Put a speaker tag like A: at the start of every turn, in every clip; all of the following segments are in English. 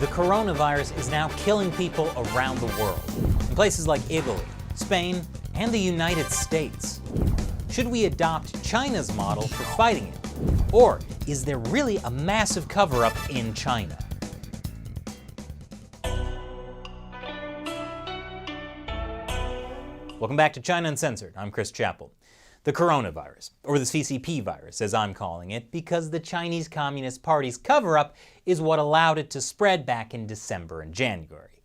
A: The coronavirus is now killing people around the world, in places like Italy, Spain, and the United States. Should we adopt China's model for fighting it? Or is there really a massive cover-up in China? Welcome back to China Uncensored. I'm Chris Chappell. The coronavirus, or the CCP virus as I'm calling it, because the Chinese Communist Party's cover-up is what allowed it to spread back in December and January.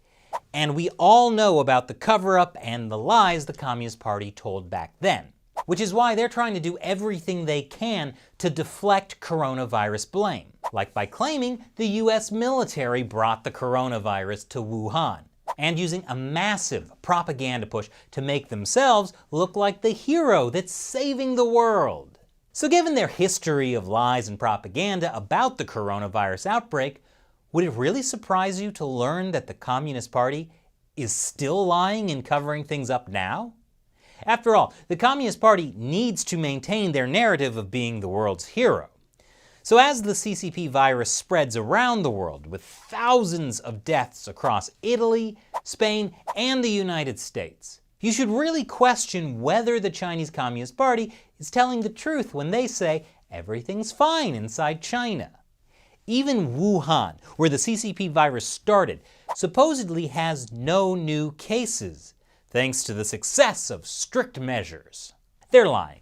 A: And we all know about the cover-up and the lies the Communist Party told back then, which is why they're trying to do everything they can to deflect coronavirus blame, like by claiming the US military brought the coronavirus to Wuhan, and using a massive propaganda push to make themselves look like the hero that's saving the world. So given their history of lies and propaganda about the coronavirus outbreak, would it really surprise you to learn that the Communist Party is still lying and covering things up now? After all, the Communist Party needs to maintain their narrative of being the world's hero. So as the CCP virus spreads around the world with thousands of deaths across Italy, Spain, and the United States, you should really question whether the Chinese Communist Party is telling the truth when they say everything's fine inside China. Even Wuhan, where the CCP virus started, supposedly has no new cases, thanks to the success of strict measures. They're lying.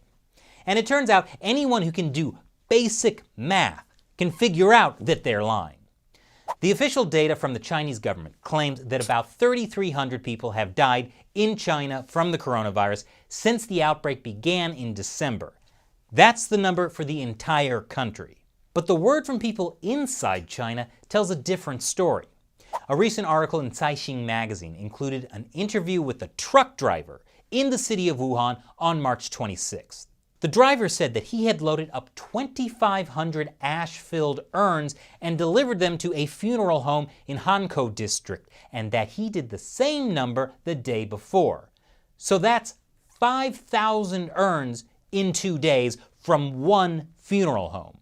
A: And it turns out anyone who can do basic math can figure out that they're lying. The official data from the Chinese government claims that about 3,300 people have died in China from the coronavirus since the outbreak began in December. That's the number for the entire country. But the word from people inside China tells a different story. A recent article in Caixin magazine included an interview with a truck driver in the city of Wuhan on March 26th. The driver said that he had loaded up 2,500 ash-filled urns and delivered them to a funeral home in Hankou district, and that he did the same number the day before. So that's 5,000 urns in 2 days from one funeral home,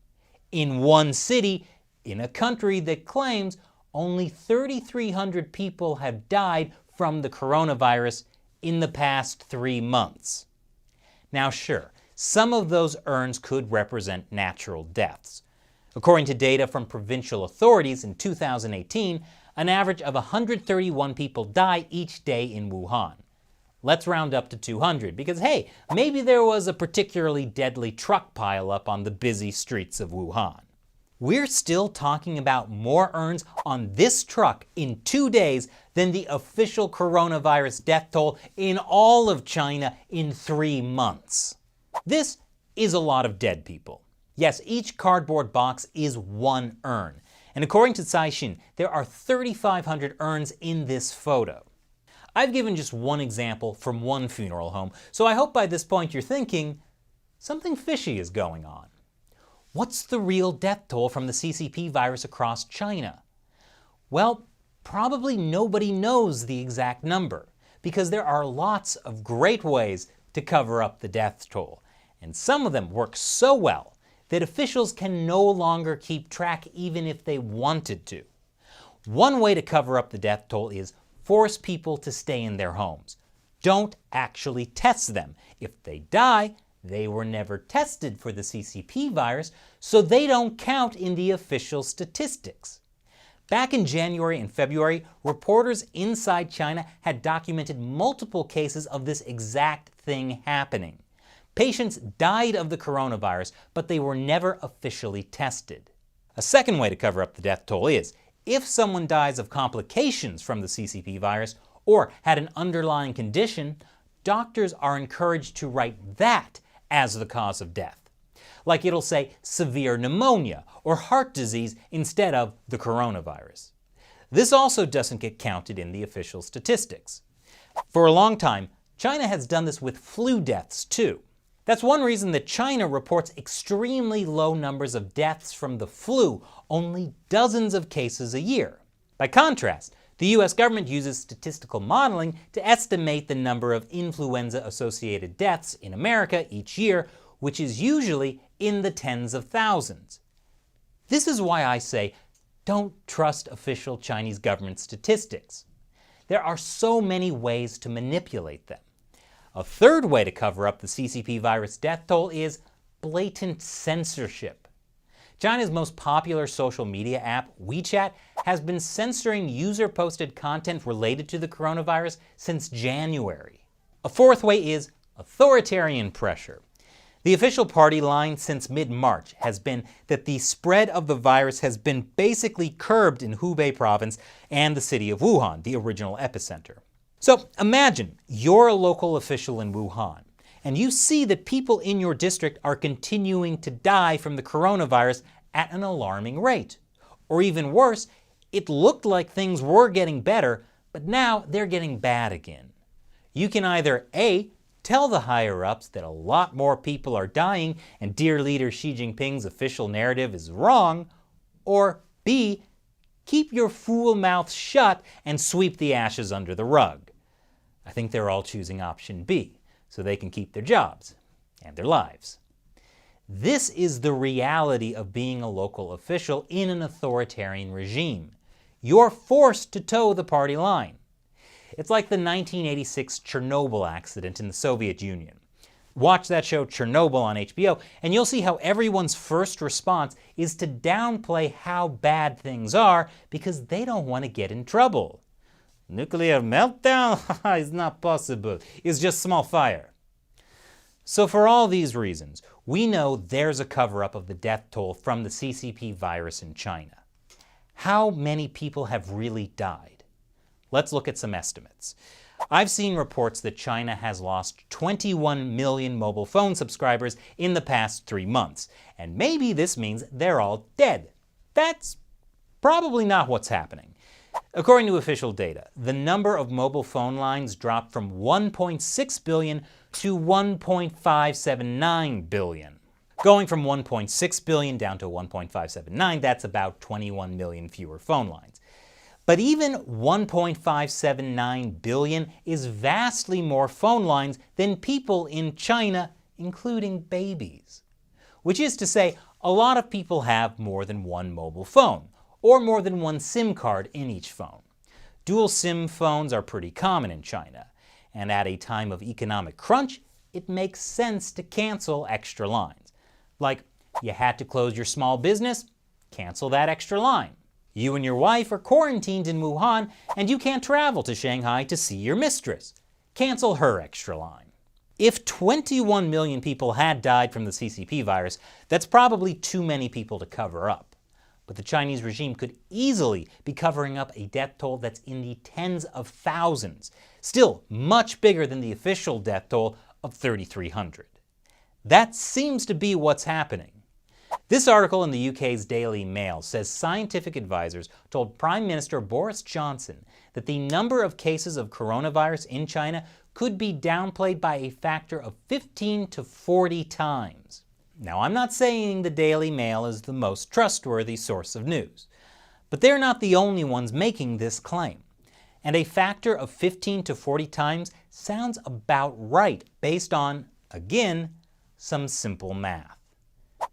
A: in one city, in a country that claims only 3,300 people have died from the coronavirus in the past 3 months. Now sure, some of those urns could represent natural deaths. According to data from provincial authorities in 2018, an average of 131 people die each day in Wuhan. Let's round up to 200 because hey, maybe there was a particularly deadly truck pileup on the busy streets of Wuhan. We're still talking about more urns on this truck in 2 days than the official coronavirus death toll in all of China in 3 months. This is a lot of dead people. Yes, each cardboard box is one urn. And according to Caixin, there are 3,500 urns in this photo. I've given just one example from one funeral home, so I hope by this point you're thinking, something fishy is going on. What's the real death toll from the CCP virus across China? Well, probably nobody knows the exact number, because there are lots of great ways to cover up the death toll. And some of them work so well that officials can no longer keep track even if they wanted to. One way to cover up the death toll is force people to stay in their homes. Don't actually test them. If they die, they were never tested for the CCP virus, so they don't count in the official statistics. Back in January and February, reporters inside China had documented multiple cases of this exact thing happening. Patients died of the coronavirus, but they were never officially tested. A second way to cover up the death toll is, if someone dies of complications from the CCP virus or had an underlying condition, doctors are encouraged to write that as the cause of death. Like it'll say severe pneumonia or heart disease instead of the coronavirus. This also doesn't get counted in the official statistics. For a long time, China has done this with flu deaths too. That's one reason that China reports extremely low numbers of deaths from the flu, only dozens of cases a year. By contrast, the US government uses statistical modeling to estimate the number of influenza-associated deaths in America each year, which is usually in the tens of thousands. This is why I say don't trust official Chinese government statistics. There are so many ways to manipulate them. A third way to cover up the CCP virus death toll is blatant censorship. China's most popular social media app, WeChat, has been censoring user-posted content related to the coronavirus since January. A fourth way is authoritarian pressure. The official party line since mid-March has been that the spread of the virus has been basically curbed in Hubei province and the city of Wuhan, the original epicenter. So imagine you're a local official in Wuhan, and you see that people in your district are continuing to die from the coronavirus at an alarming rate. Or even worse, it looked like things were getting better, but now they're getting bad again. You can either A, tell the higher-ups that a lot more people are dying and dear leader Xi Jinping's official narrative is wrong, or B, keep your fool mouth shut and sweep the ashes under the rug. I think they're all choosing option B, so they can keep their jobs and their lives. This is the reality of being a local official in an authoritarian regime. You're forced to toe the party line. It's like the 1986 Chernobyl accident in the Soviet Union. Watch that show Chernobyl on HBO, and you'll see how everyone's first response is to downplay how bad things are because they don't want to get in trouble. Nuclear meltdown? It's not possible. It's just small fire. So for all these reasons, we know there's a cover-up of the death toll from the CCP virus in China. How many people have really died? Let's look at some estimates. I've seen reports that China has lost 21 million mobile phone subscribers in the past 3 months, and maybe this means they're all dead. That's probably not what's happening. According to official data, the number of mobile phone lines dropped from 1.6 billion to 1.579 billion. Going from 1.6 billion down to 1.579, that's about 21 million fewer phone lines. But even 1.579 billion is vastly more phone lines than people in China, including babies. Which is to say, a lot of people have more than one mobile phone, or more than one SIM card in each phone. Dual SIM phones are pretty common in China, and at a time of economic crunch, it makes sense to cancel extra lines. Like, you had to close your small business? Cancel that extra line. You and your wife are quarantined in Wuhan and you can't travel to Shanghai to see your mistress. Cancel her extra line. If 21 million people had died from the CCP virus, that's probably too many people to cover up. But the Chinese regime could easily be covering up a death toll that's in the tens of thousands, still much bigger than the official death toll of 3,300. That seems to be what's happening. This article in the UK's Daily Mail says scientific advisors told Prime Minister Boris Johnson that the number of cases of coronavirus in China could be downplayed by a factor of 15 to 40 times. Now, I'm not saying the Daily Mail is the most trustworthy source of news, but they're not the only ones making this claim. And a factor of 15 to 40 times sounds about right based on, again, some simple math.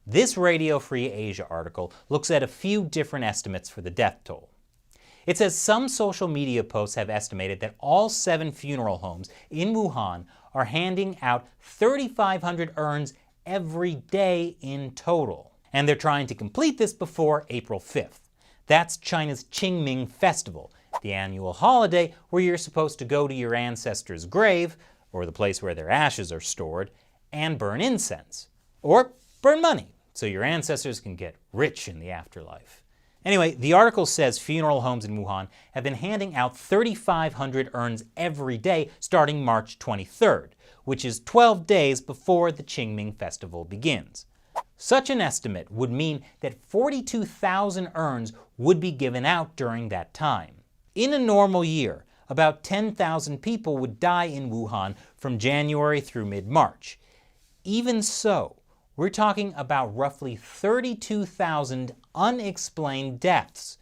A: This Radio Free Asia article looks at a few different estimates for the death toll. It says some social media posts have estimated that all 7 funeral homes in Wuhan are handing out 3,500 urns every day in total. And they're trying to complete this before April 5th. That's China's Qingming Festival, the annual holiday where you're supposed to go to your ancestors' grave, or the place where their ashes are stored, and burn incense. Or burn money, so your ancestors can get rich in the afterlife. Anyway, the article says funeral homes in Wuhan have been handing out 3,500 urns every day starting March 23rd, which is 12 days before the Qingming Festival begins. Such an estimate would mean that 42,000 urns would be given out during that time. In a normal year, about 10,000 people would die in Wuhan from January through mid-March. Even so, we're talking about roughly 32,000 unexplained deaths.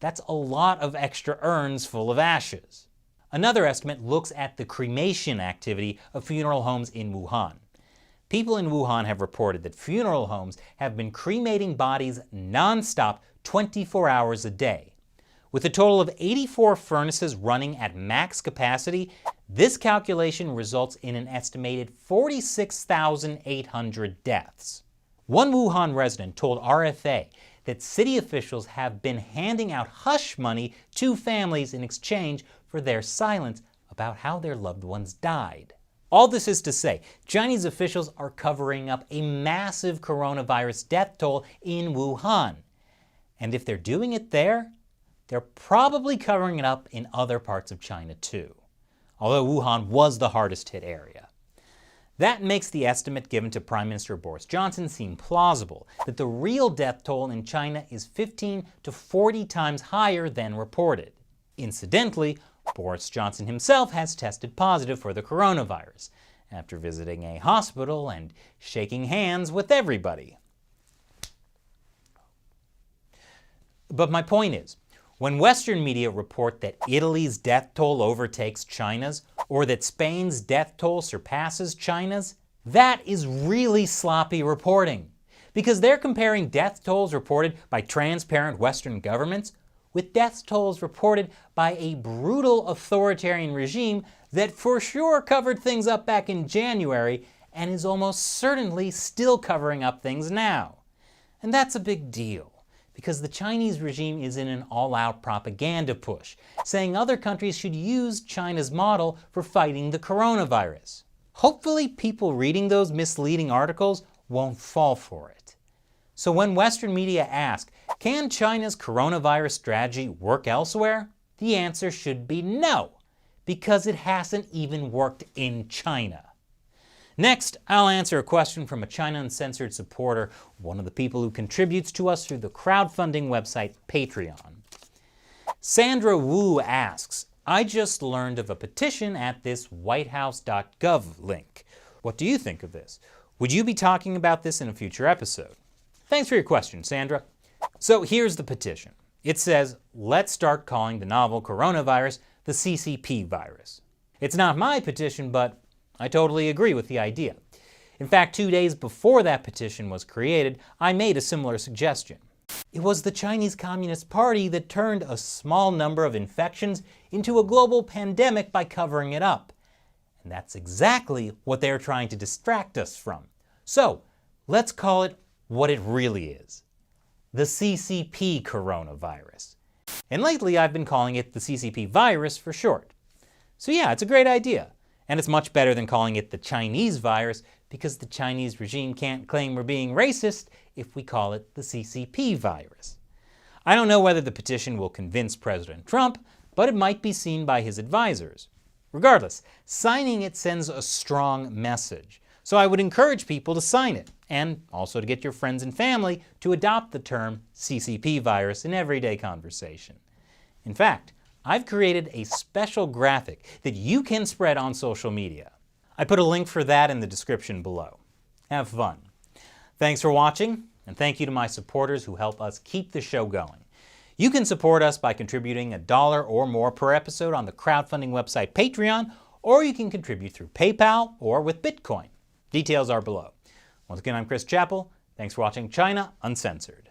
A: That's a lot of extra urns full of ashes. Another estimate looks at the cremation activity of funeral homes in Wuhan. People in Wuhan have reported that funeral homes have been cremating bodies non-stop 24 hours a day. With a total of 84 furnaces running at max capacity, this calculation results in an estimated 46,800 deaths. One Wuhan resident told RFA that city officials have been handing out hush money to families in exchange for their silence about how their loved ones died. All this is to say, Chinese officials are covering up a massive coronavirus death toll in Wuhan. And if they're doing it there, they're probably covering it up in other parts of China too, although Wuhan was the hardest hit area. That makes the estimate given to Prime Minister Boris Johnson seem plausible, that the real death toll in China is 15 to 40 times higher than reported. Incidentally, Boris Johnson himself has tested positive for the coronavirus, after visiting a hospital and shaking hands with everybody. But my point is, when Western media report that Italy's death toll overtakes China's, or that Spain's death toll surpasses China's, that is really sloppy reporting, because they're comparing death tolls reported by transparent Western governments with death tolls reported by a brutal authoritarian regime that for sure covered things up back in January and is almost certainly still covering up things now. And that's a big deal, because the Chinese regime is in an all-out propaganda push, saying other countries should use China's model for fighting the coronavirus. Hopefully people reading those misleading articles won't fall for it. So when Western media ask, can China's coronavirus strategy work elsewhere? The answer should be no, because it hasn't even worked in China. Next, I'll answer a question from a China Uncensored supporter, one of the people who contributes to us through the crowdfunding website Patreon. Sandra Wu asks, I just learned of a petition at this whitehouse.gov link. What do you think of this? Would you be talking about this in a future episode? Thanks for your question, Sandra. So here's the petition. It says, let's start calling the novel coronavirus the CCP virus. It's not my petition, but I totally agree with the idea. In fact, 2 days before that petition was created, I made a similar suggestion. It was the Chinese Communist Party that turned a small number of infections into a global pandemic by covering it up. And that's exactly what they're trying to distract us from. So, let's call it what it really is. The CCP coronavirus. And lately I've been calling it the CCP virus for short. So yeah, it's a great idea. And it's much better than calling it the Chinese virus, because the Chinese regime can't claim we're being racist if we call it the CCP virus. I don't know whether the petition will convince President Trump, but it might be seen by his advisors. Regardless, signing it sends a strong message. So I would encourage people to sign it, and also to get your friends and family to adopt the term CCP virus in everyday conversation. In fact, I've created a special graphic that you can spread on social media. I put a link for that in the description below. Have fun. Thanks for watching, and thank you to my supporters who help us keep the show going. You can support us by contributing $1 or more per episode on the crowdfunding website Patreon, or you can contribute through PayPal or with Bitcoin. Details are below. Once again, I'm Chris Chappell. Thanks for watching China Uncensored.